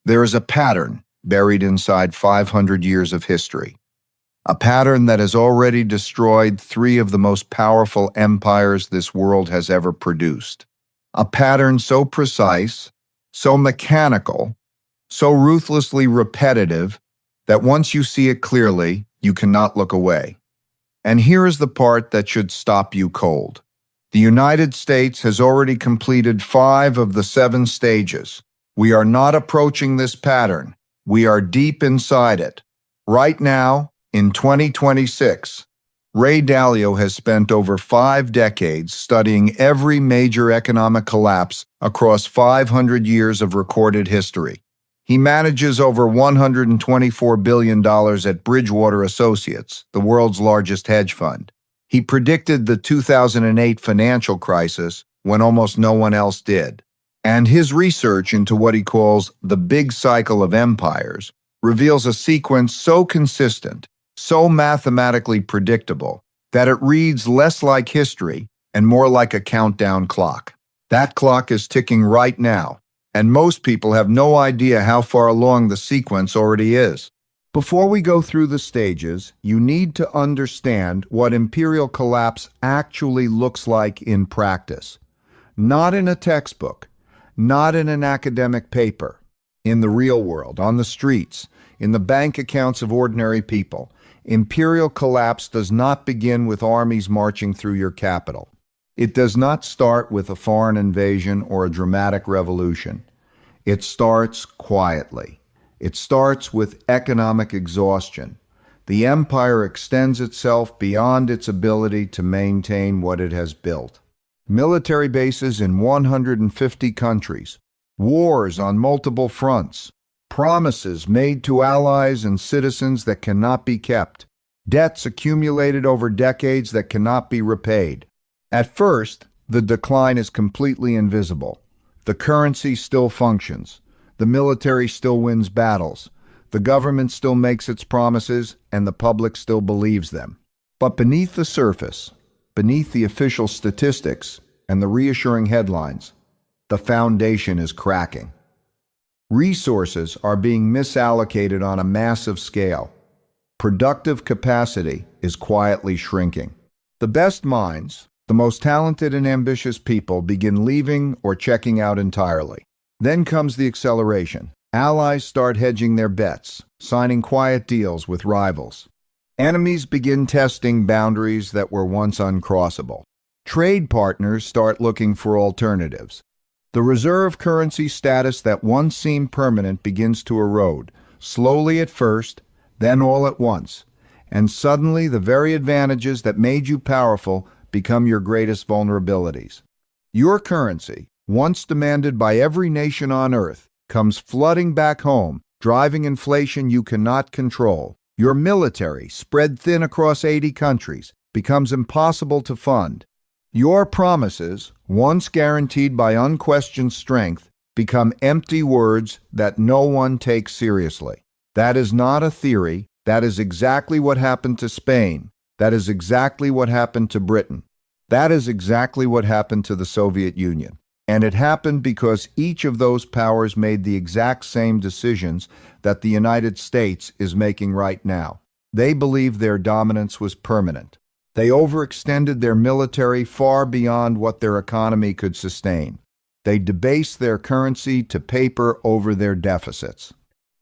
There is a pattern buried inside 500 years of history, a pattern that has already destroyed three of the most powerful empires this world has ever produced. A pattern so precise, so mechanical, so ruthlessly repetitive that once you see it clearly, you cannot look away. And here is the part that should stop you cold. The United States has already completed 5 of the 7 stages. We are not approaching this pattern. We are deep inside it. Right now, in 2026, Ray Dalio has spent over 5 decades studying every major economic collapse across 500 years of recorded history. He manages over $124 billion at Bridgewater Associates, the world's largest hedge fund. He predicted the 2008 financial crisis when almost no one else did. And his research into what he calls the big cycle of empires reveals a sequence so consistent, so mathematically predictable, that it reads less like history and more like a countdown clock. That clock is ticking right now, and most people have no idea how far along the sequence already is. Before we go through the stages, you need to understand what imperial collapse actually looks like in practice. Not in a textbook, not in an academic paper. In the real world, on the streets, in the bank accounts of ordinary people, imperial collapse does not begin with armies marching through your capital. It does not start with a foreign invasion or a dramatic revolution. It starts quietly. It starts with economic exhaustion. The empire extends itself beyond its ability to maintain what it has built. Military bases in 150 countries, wars on multiple fronts, promises made to allies and citizens that cannot be kept, debts accumulated over decades that cannot be repaid. At first, the decline is completely invisible. The currency still functions. The military still wins battles. The government still makes its promises, and the public still believes them. But beneath the surface, beneath the official statistics and the reassuring headlines, the foundation is cracking. Resources are being misallocated on a massive scale. Productive capacity is quietly shrinking. The best minds, the most talented and ambitious people begin leaving or checking out entirely. Then comes the acceleration. Allies start hedging their bets, signing quiet deals with rivals. Enemies begin testing boundaries that were once uncrossable. Trade partners start looking for alternatives. The reserve currency status that once seemed permanent begins to erode, slowly at first, then all at once. And suddenly the very advantages that made you powerful become your greatest vulnerabilities. Your currency, once demanded by every nation on earth, comes flooding back home, driving inflation you cannot control. Your military, spread thin across 80 countries, becomes impossible to fund. Your promises, once guaranteed by unquestioned strength, become empty words that no one takes seriously. That is not a theory. That is exactly what happened to Spain. That is exactly what happened to Britain. That is exactly what happened to the Soviet Union. And it happened because each of those powers made the exact same decisions that the United States is making right now. They believed their dominance was permanent. They overextended their military far beyond what their economy could sustain. They debased their currency to paper over their deficits.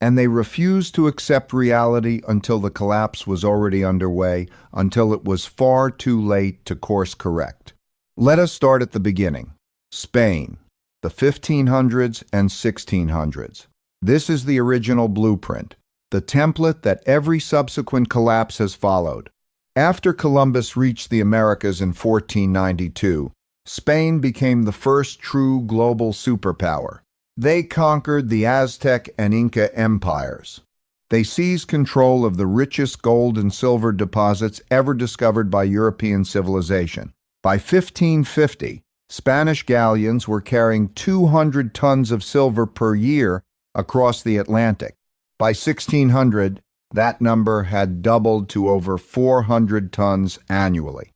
And they refused to accept reality until the collapse was already underway, until it was far too late to course correct. Let us start at the beginning. Spain, the 1500s and 1600s. This is the original blueprint, the template that every subsequent collapse has followed. After Columbus reached the Americas in 1492, Spain became the first true global superpower. They conquered the Aztec and Inca empires. They seized control of the richest gold and silver deposits ever discovered by European civilization. By 1550, Spanish galleons were carrying 200 tons of silver per year across the Atlantic. By 1600, that number had doubled to over 400 tons annually.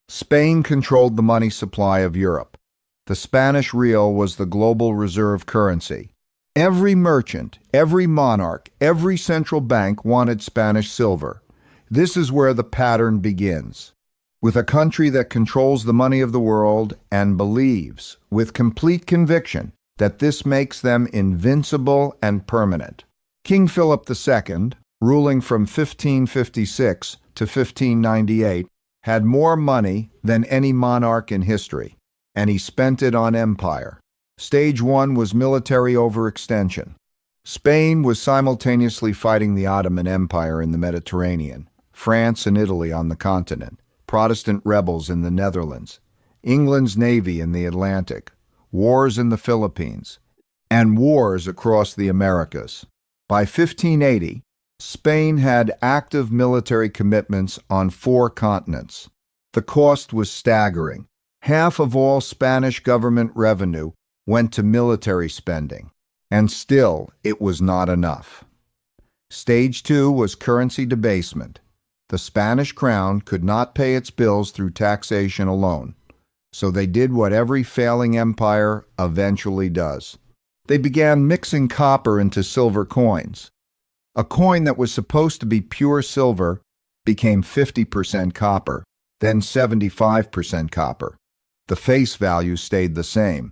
Spain controlled the money supply of Europe. The Spanish real was the global reserve currency. Every merchant, every monarch, every central bank wanted Spanish silver. This is where the pattern begins. With a country that controls the money of the world and believes, with complete conviction, that this makes them invincible and permanent. King Philip II, ruling from 1556 to 1598, had more money than any monarch in history, and he spent it on empire. Stage one was military overextension. Spain was simultaneously fighting the Ottoman Empire in the Mediterranean, France and Italy on the continent, Protestant rebels in the Netherlands, England's navy in the Atlantic, wars in the Philippines, and wars across the Americas. By 1580, Spain had active military commitments on 4 continents. The cost was staggering. Half of all Spanish government revenue went to military spending, and still it was not enough. Stage 2 was currency debasement. The Spanish crown could not pay its bills through taxation alone, so they did what every failing empire eventually does. They began mixing copper into silver coins. A coin that was supposed to be pure silver became 50% copper, then 75% copper. The face value stayed the same.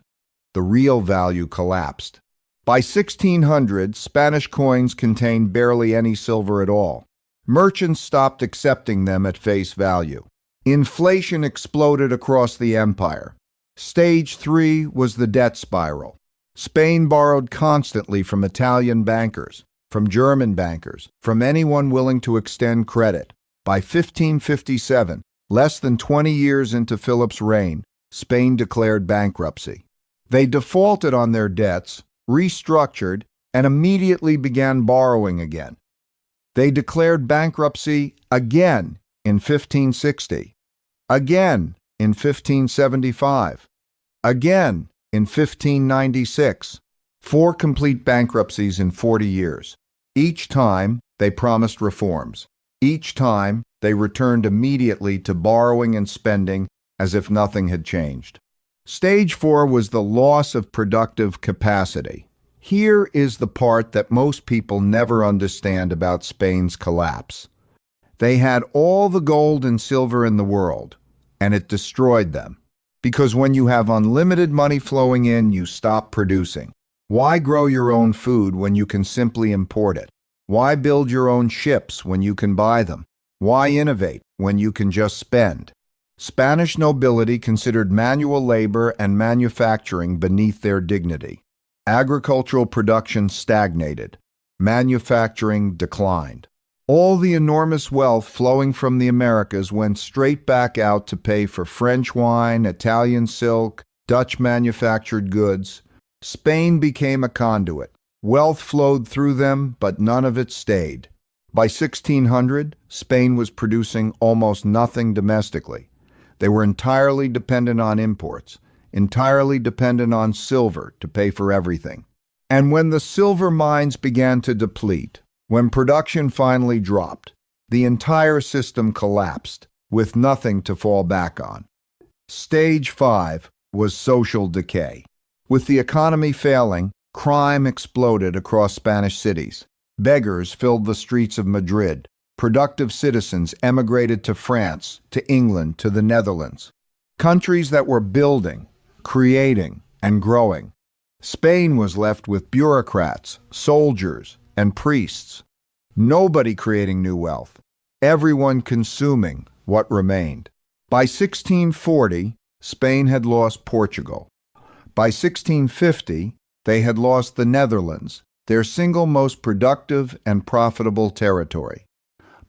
The real value collapsed. By 1600, Spanish coins contained barely any silver at all. Merchants stopped accepting them at face value. Inflation exploded across the empire. Stage 3 was the debt spiral. Spain borrowed constantly from Italian bankers, from German bankers, from anyone willing to extend credit. By 1557, less than 20 years into Philip's reign, Spain declared bankruptcy. They defaulted on their debts, restructured, and immediately began borrowing again. They declared bankruptcy again in 1560, again in 1575, again in 1596. 4 complete bankruptcies in 40 years. Each time, they promised reforms. Each time, they returned immediately to borrowing and spending as if nothing had changed. Stage 4 was the loss of productive capacity. Here is the part that most people never understand about Spain's collapse. They had all the gold and silver in the world, and it destroyed them. Because when you have unlimited money flowing in, you stop producing. Why grow your own food when you can simply import it? Why build your own ships when you can buy them? Why innovate when you can just spend? Spanish nobility considered manual labor and manufacturing beneath their dignity. Agricultural production stagnated. Manufacturing declined. All the enormous wealth flowing from the Americas went straight back out to pay for French wine, Italian silk, Dutch manufactured goods. Spain became a conduit. Wealth flowed through them, but none of it stayed. By 1600, Spain was producing almost nothing domestically. They were entirely dependent on imports, entirely dependent on silver to pay for everything. And when the silver mines began to deplete, when production finally dropped, the entire system collapsed, with nothing to fall back on. Stage 5 was social decay. With the economy failing, crime exploded across Spanish cities. Beggars filled the streets of Madrid. Productive citizens emigrated to France, to England, to the Netherlands. Countries that were building, creating, and growing. Spain was left with bureaucrats, soldiers, and priests. Nobody creating new wealth. Everyone consuming what remained. By 1640, Spain had lost Portugal. By 1650, they had lost the Netherlands, their single most productive and profitable territory.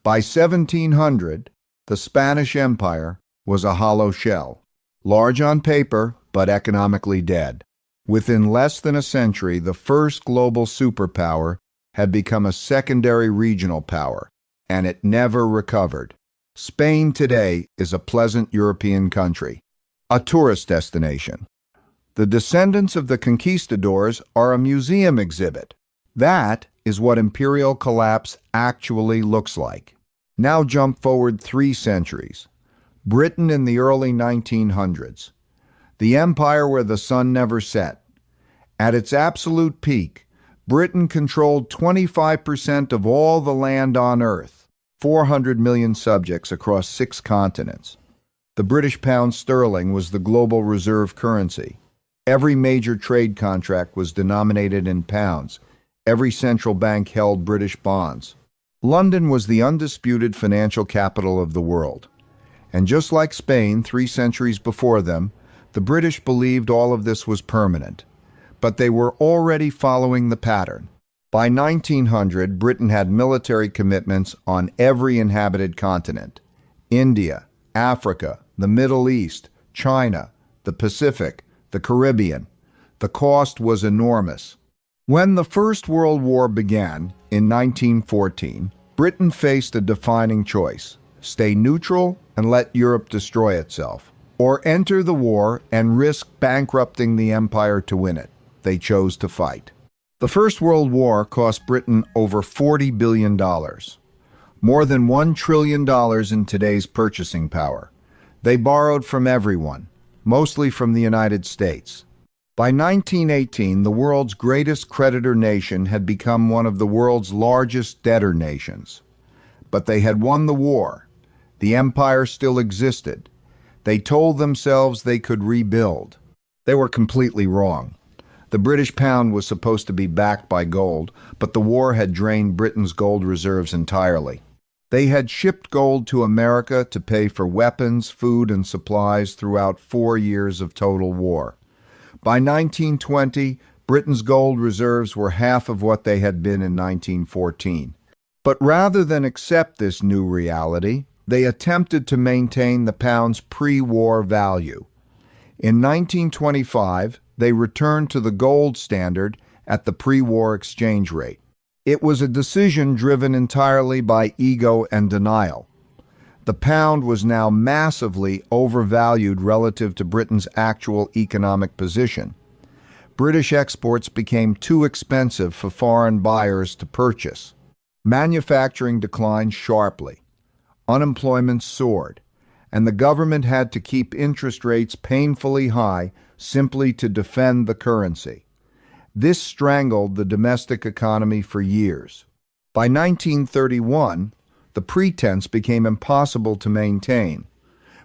By 1700, the Spanish Empire was a hollow shell, large on paper, but economically dead. Within less than a century, the first global superpower had become a secondary regional power, and it never recovered. Spain today is a pleasant European country, a tourist destination. The descendants of the conquistadors are a museum exhibit. That is what imperial collapse actually looks like. Now jump forward 3 centuries. Britain in the early 1900s. The empire where the sun never set. At its absolute peak, Britain controlled 25% of all the land on Earth, 400 million subjects across 6 continents. The British pound sterling was the global reserve currency. Every major trade contract was denominated in pounds. Every central bank held British bonds. London was the undisputed financial capital of the world. And just like Spain 3 centuries before them, the British believed all of this was permanent. But they were already following the pattern. By 1900, Britain had military commitments on every inhabited continent: India, Africa, the Middle East, China, the Pacific, the Caribbean. The cost was enormous. When the First World War began in 1914, Britain faced a defining choice: stay neutral and let Europe destroy itself, or enter the war and risk bankrupting the empire to win it. They chose to fight. The First World War cost Britain over $40 billion, more than $1 trillion in today's purchasing power. They borrowed from everyone, mostly from the United States. By 1918, the world's greatest creditor nation had become one of the world's largest debtor nations. But they had won the war. The empire still existed. They told themselves they could rebuild. They were completely wrong. The British pound was supposed to be backed by gold, but the war had drained Britain's gold reserves entirely. They had shipped gold to America to pay for weapons, food, and supplies throughout 4 years of total war. By 1920, Britain's gold reserves were half of what they had been in 1914. But rather than accept this new reality, they attempted to maintain the pound's pre-war value. In 1925, they returned to the gold standard at the pre-war exchange rate. It was a decision driven entirely by ego and denial. The pound was now massively overvalued relative to Britain's actual economic position. British exports became too expensive for foreign buyers to purchase. Manufacturing declined sharply. Unemployment soared, and the government had to keep interest rates painfully high simply to defend the currency. This strangled the domestic economy for years. By 1931, the pretense became impossible to maintain.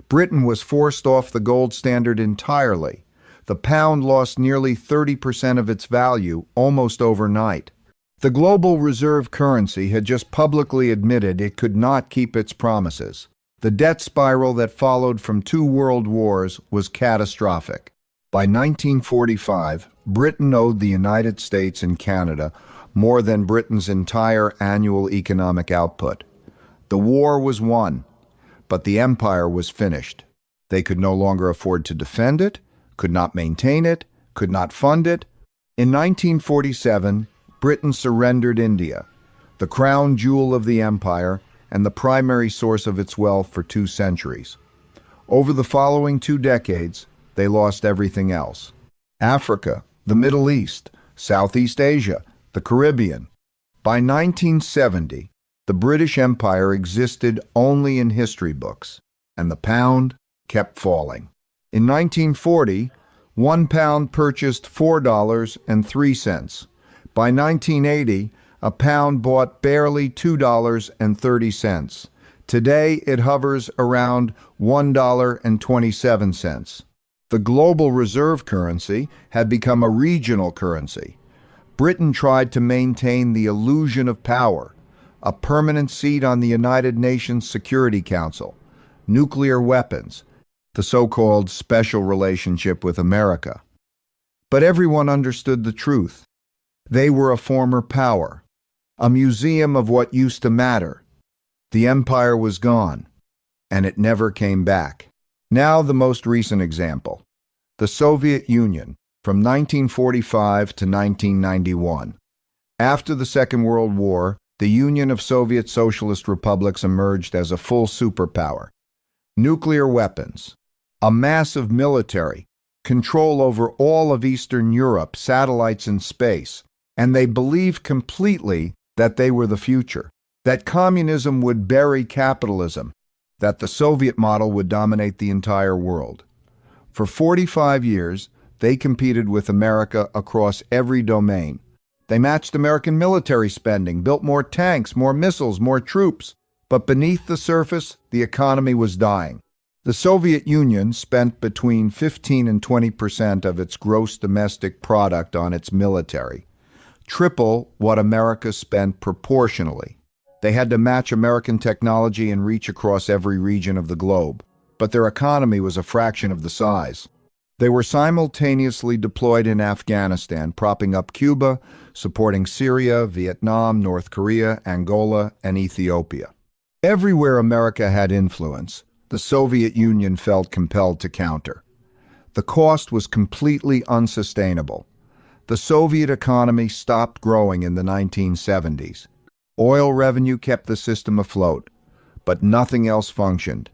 Britain was forced off the gold standard entirely. The pound lost nearly 30% of its value almost overnight. The global reserve currency had just publicly admitted it could not keep its promises. The debt spiral that followed from 2 world wars was catastrophic. By 1945, Britain owed the United States and Canada more than Britain's entire annual economic output. The war was won, but the empire was finished. They could no longer afford to defend it, could not maintain it, could not fund it. In 1947, Britain surrendered India, the crown jewel of the empire and the primary source of its wealth for 2 centuries. Over the following 2 decades, they lost everything else: Africa, the Middle East, Southeast Asia, the Caribbean. By 1970, the British Empire existed only in history books, and the pound kept falling. In 1940, £1 purchased $4.03. By 1980, a pound bought barely $2.30. Today, it hovers around $1.27. The global reserve currency had become a regional currency. Britain tried to maintain the illusion of power, a permanent seat on the United Nations Security Council, nuclear weapons, the so-called special relationship with America. But everyone understood the truth. They were a former power, a museum of what used to matter. The empire was gone, and it never came back. Now the most recent example, the Soviet Union, from 1945 to 1991. After the Second World War, the Union of Soviet Socialist Republics emerged as a full superpower. Nuclear weapons, a massive military, control over all of Eastern Europe, satellites in space, and they believed completely that they were the future, that communism would bury capitalism, that the Soviet model would dominate the entire world. For 45 years, they competed with America across every domain: They matched American military spending, built more tanks, more missiles, more troops. But beneath the surface, the economy was dying. The Soviet Union spent between 15 and 20% of its gross domestic product on its military, triple what America spent proportionally. They had to match American technology and reach across every region of the globe, but their economy was a fraction of the size. They were simultaneously deployed in Afghanistan, propping up Cuba, supporting Syria, Vietnam, North Korea, Angola, and Ethiopia. Everywhere America had influence, the Soviet Union felt compelled to counter. The cost was completely unsustainable. The Soviet economy stopped growing in the 1970s. Oil revenue kept the system afloat, but nothing else functioned.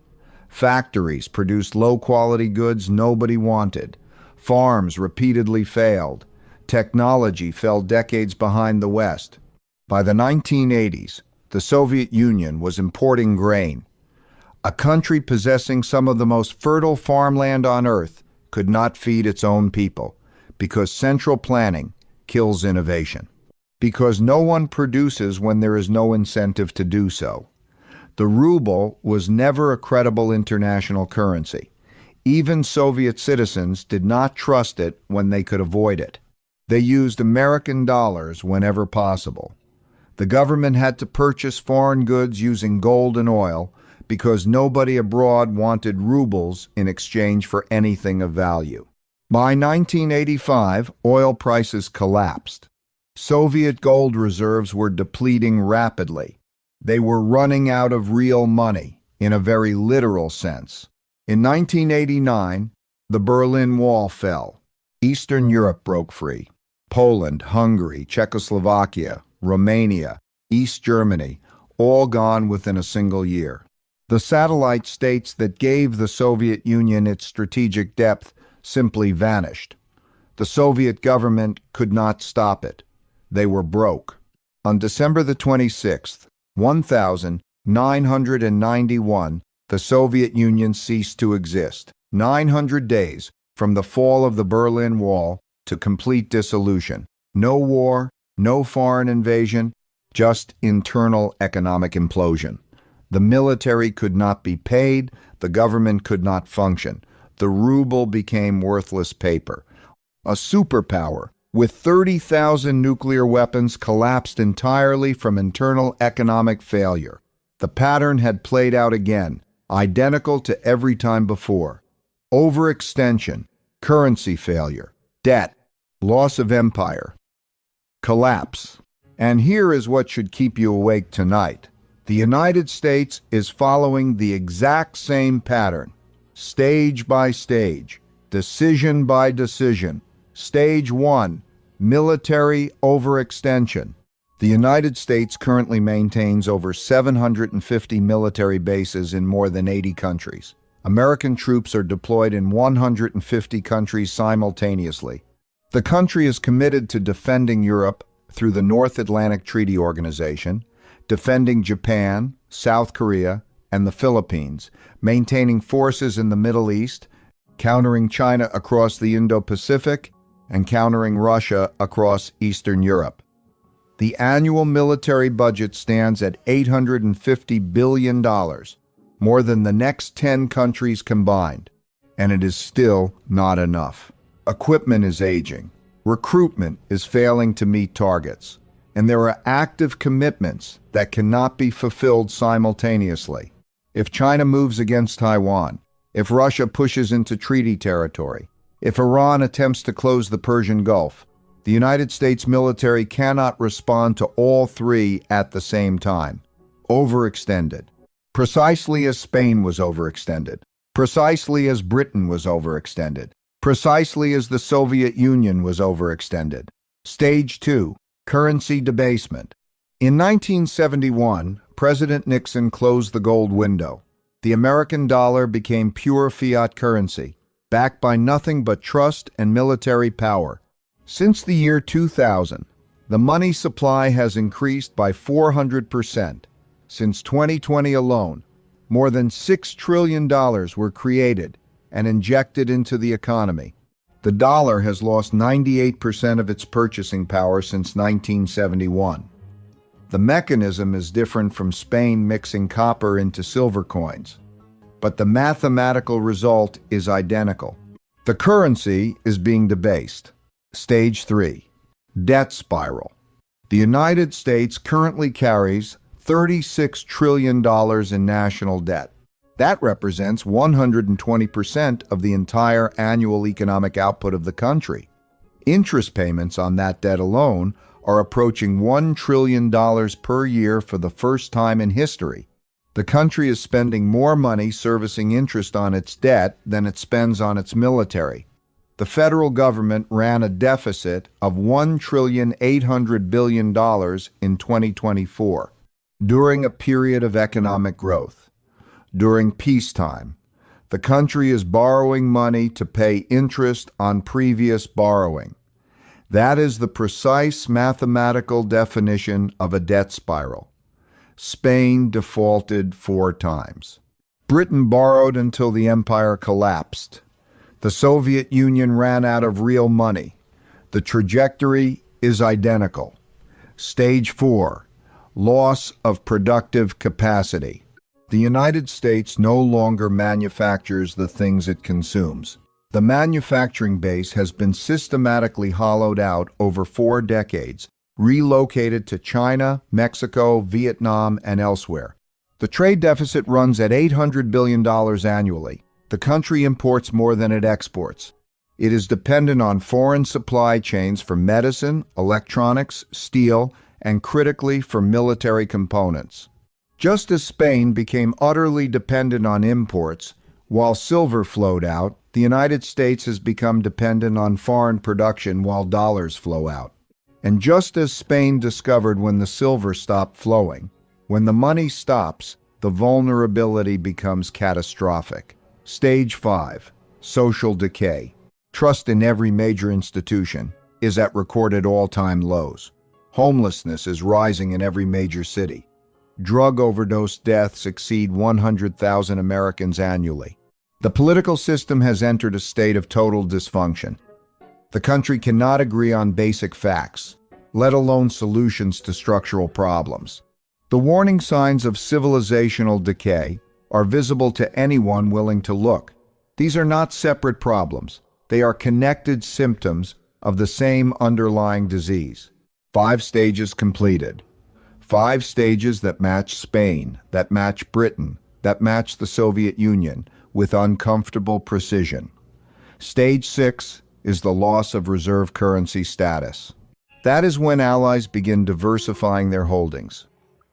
Factories produced low-quality goods nobody wanted. Farms repeatedly failed. Technology fell decades behind the West. By the 1980s, the Soviet Union was importing grain. A country possessing some of the most fertile farmland on Earth could not feed its own people because central planning kills innovation. Because no one produces when there is no incentive to do so. The ruble was never a credible international currency. Even Soviet citizens did not trust it when they could avoid it. They used American dollars whenever possible. The government had to purchase foreign goods using gold and oil because nobody abroad wanted rubles in exchange for anything of value. By 1985, oil prices collapsed. Soviet gold reserves were depleting rapidly. They were running out of real money, in a very literal sense. In 1989, the Berlin Wall fell. Eastern Europe broke free. Poland, Hungary, Czechoslovakia, Romania, East Germany, all gone within a single year. The satellite states that gave the Soviet Union its strategic depth simply vanished. The Soviet government could not stop it. They were broke. On December the 26th, 1991, the Soviet Union ceased to exist. 900 days from the fall of the Berlin Wall to complete dissolution. No war, no foreign invasion, just internal economic implosion. The military could not be paid, the government could not function. The ruble became worthless paper. A superpower with 30,000 nuclear weapons collapsed entirely from internal economic failure. The pattern had played out again, identical to every time before. Overextension, currency failure, debt, loss of empire, collapse. And here is what should keep you awake tonight. The United States is following the exact same pattern, stage by stage, decision by decision. Stage 1, military overextension. The United States currently maintains over 750 military bases in more than 80 countries. American troops are deployed in 150 countries simultaneously. The country is committed to defending Europe through the North Atlantic Treaty Organization, defending Japan, South Korea, and the Philippines, maintaining forces in the Middle East, countering China across the Indo-Pacific, and countering Russia across Eastern Europe. The annual military budget stands at $850 billion, more than the next 10 countries combined, and it is still not enough. Equipment is aging, recruitment is failing to meet targets, and there are active commitments that cannot be fulfilled simultaneously. If China moves against Taiwan, if Russia pushes into treaty territory, if Iran attempts to close the Persian Gulf, the United States military cannot respond to all three at the same time. Overextended. Precisely as Spain was overextended. Precisely as Britain was overextended. Precisely as the Soviet Union was overextended. Stage 2. Currency debasement. In 1971, President Nixon closed the gold window. The American dollar became pure fiat currency, backed by nothing but trust and military power. Since the year 2000, the money supply has increased by 400%. Since 2020 alone, more than $6 trillion were created and injected into the economy. The dollar has lost 98% of its purchasing power since 1971. The mechanism is different from Spain mixing copper into silver coins, but the mathematical result is identical. The currency is being debased. Stage 3. Debt spiral. The United States currently carries $36 trillion in national debt. That represents 120% of the entire annual economic output of the country. Interest payments on that debt alone are approaching $1 trillion per year for the first time in history. The country is spending more money servicing interest on its debt than it spends on its military. The federal government ran a deficit of $1.8 trillion in 2024, during a period of economic growth. During peacetime, the country is borrowing money to pay interest on previous borrowing. That is the precise mathematical definition of a debt spiral. Spain defaulted 4 times. Britain borrowed until the empire collapsed. The Soviet Union ran out of real money. The trajectory is identical. Stage 4. Loss of productive capacity. The United States no longer manufactures the things it consumes. The manufacturing base has been systematically hollowed out over 4 decades, relocated to China, Mexico, Vietnam, and elsewhere. The trade deficit runs at $800 billion annually. The country imports more than it exports. It is dependent on foreign supply chains for medicine, electronics, steel, and critically for military components. Just as Spain became utterly dependent on imports, while silver flowed out, the United States has become dependent on foreign production while dollars flow out. And just as Spain discovered when the silver stopped flowing, when the money stops, the vulnerability becomes catastrophic. Stage 5. Social decay. Trust in every major institution is at recorded all-time lows. Homelessness is rising in every major city. Drug overdose deaths exceed 100,000 Americans annually. The political system has entered a state of total dysfunction. The country cannot agree on basic facts, let alone solutions to structural problems. The warning signs of civilizational decay are visible to anyone willing to look. These are not separate problems. They are connected symptoms of the same underlying disease. 5 stages completed. 5 stages that match Spain, that match Britain, that match the Soviet Union with uncomfortable precision. Stage 6 is the loss of reserve currency status. That is when allies begin diversifying their holdings.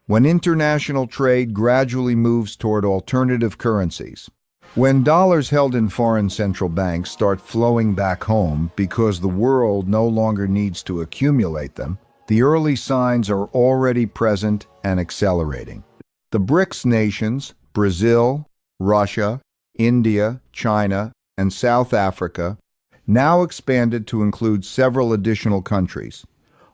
When international trade gradually moves toward alternative currencies, when dollars held in foreign central banks start flowing back home because the world no longer needs to accumulate them, the early signs are already present and accelerating. The BRICS nations, Brazil, Russia, India, China, and South Africa, now expanded to include several additional countries,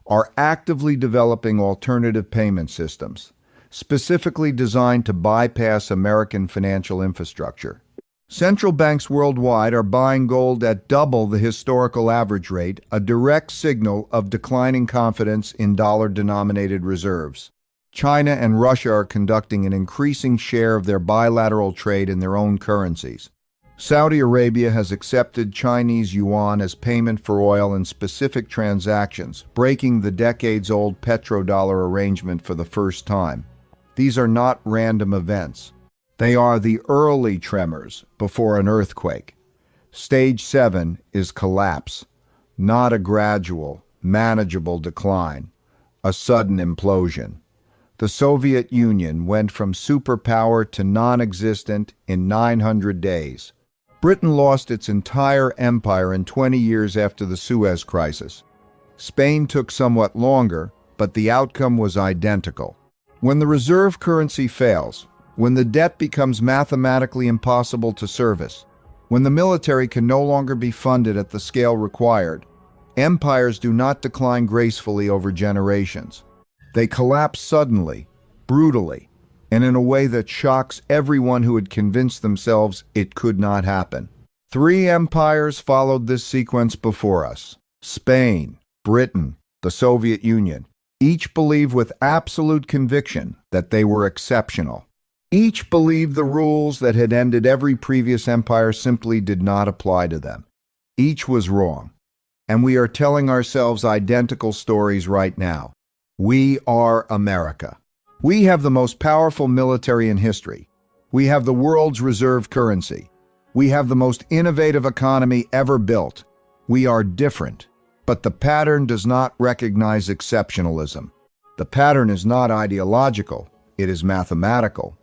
are actively developing alternative payment systems, specifically designed to bypass American financial infrastructure. Central banks worldwide are buying gold at double the historical average rate, a direct signal of declining confidence in dollar-denominated reserves. China and Russia are conducting an increasing share of their bilateral trade in their own currencies. Saudi Arabia has accepted Chinese yuan as payment for oil in specific transactions, breaking the decades-old petrodollar arrangement for the first time. These are not random events. They are the early tremors before an earthquake. Stage 7 is collapse, not a gradual, manageable decline, a sudden implosion. The Soviet Union went from superpower to non-existent in 900 days. Britain lost its entire empire in 20 years after the Suez Crisis. Spain took somewhat longer, but the outcome was identical. When the reserve currency fails, when the debt becomes mathematically impossible to service, when the military can no longer be funded at the scale required, empires do not decline gracefully over generations. They collapse suddenly, brutally, and in a way that shocks everyone who had convinced themselves it could not happen. Three empires followed this sequence before us: Spain, Britain, the Soviet Union. Each believed with absolute conviction that they were exceptional. Each believed the rules that had ended every previous empire simply did not apply to them. Each was wrong. And we are telling ourselves identical stories right now. We are America. We have the most powerful military in history. We have the world's reserve currency. We have the most innovative economy ever built. We are different. But the pattern does not recognize exceptionalism. The pattern is not ideological. It is mathematical.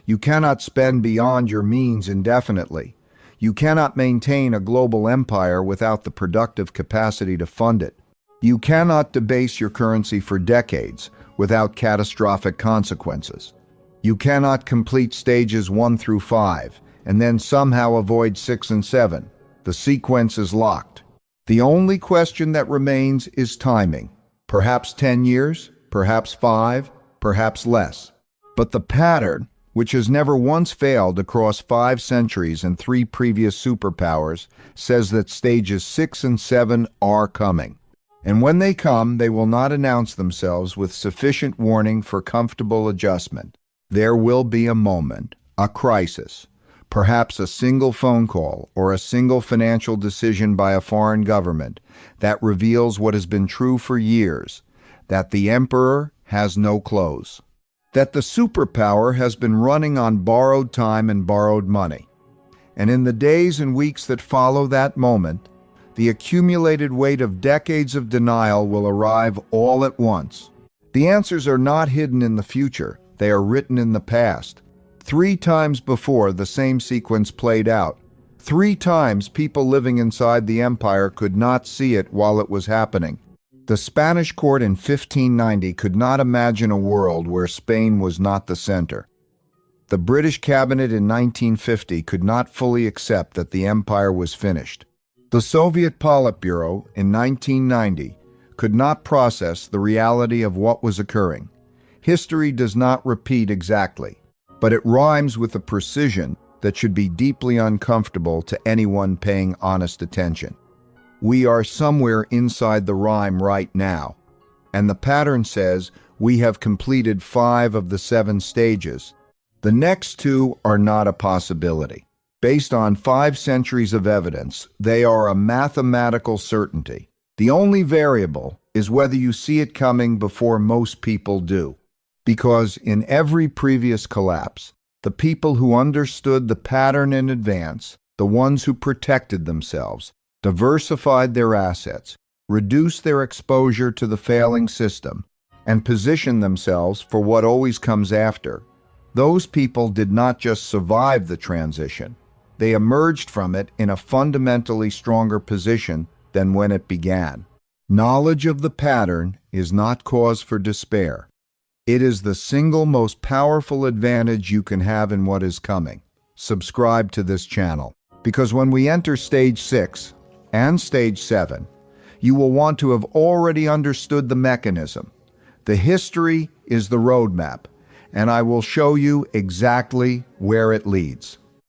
You cannot spend beyond your means indefinitely. You cannot maintain a global empire without the productive capacity to fund it. You cannot debase your currency for decades without catastrophic consequences. You cannot complete stages 1 through 5 and then somehow avoid 6 and 7. The sequence is locked. The only question that remains is timing. Perhaps 10 years, perhaps 5, perhaps less. But the pattern, which has never once failed across 5 centuries and 3 previous superpowers, says that stages 6 and 7 are coming. And when they come, they will not announce themselves with sufficient warning for comfortable adjustment. There will be a moment, a crisis, perhaps a single phone call or a single financial decision by a foreign government that reveals what has been true for years, that the emperor has no clothes, that the superpower has been running on borrowed time and borrowed money. And in the days and weeks that follow that moment, the accumulated weight of decades of denial will arrive all at once. The answers are not hidden in the future, they are written in the past. 3 times before, the same sequence played out. 3 times people living inside the empire could not see it while it was happening. The Spanish court in 1590 could not imagine a world where Spain was not the center. The British cabinet in 1950 could not fully accept that the empire was finished. The Soviet Politburo in 1990 could not process the reality of what was occurring. History does not repeat exactly, but it rhymes with a precision that should be deeply uncomfortable to anyone paying honest attention. We are somewhere inside the rhyme right now, and the pattern says we have completed 5 of the 7 stages. The next 2 are not a possibility. Based on 5 centuries of evidence, they are a mathematical certainty. The only variable is whether you see it coming before most people do. Because in every previous collapse, the people who understood the pattern in advance, the ones who protected themselves, diversified their assets, reduced their exposure to the failing system, and positioned themselves for what always comes after, those people did not just survive the transition, they emerged from it in a fundamentally stronger position than when it began. Knowledge of the pattern is not cause for despair. It is the single most powerful advantage you can have in what is coming. Subscribe to this channel, because when we enter stage 6 and stage 7, you will want to have already understood the mechanism. The history is the roadmap, and I will show you exactly where it leads.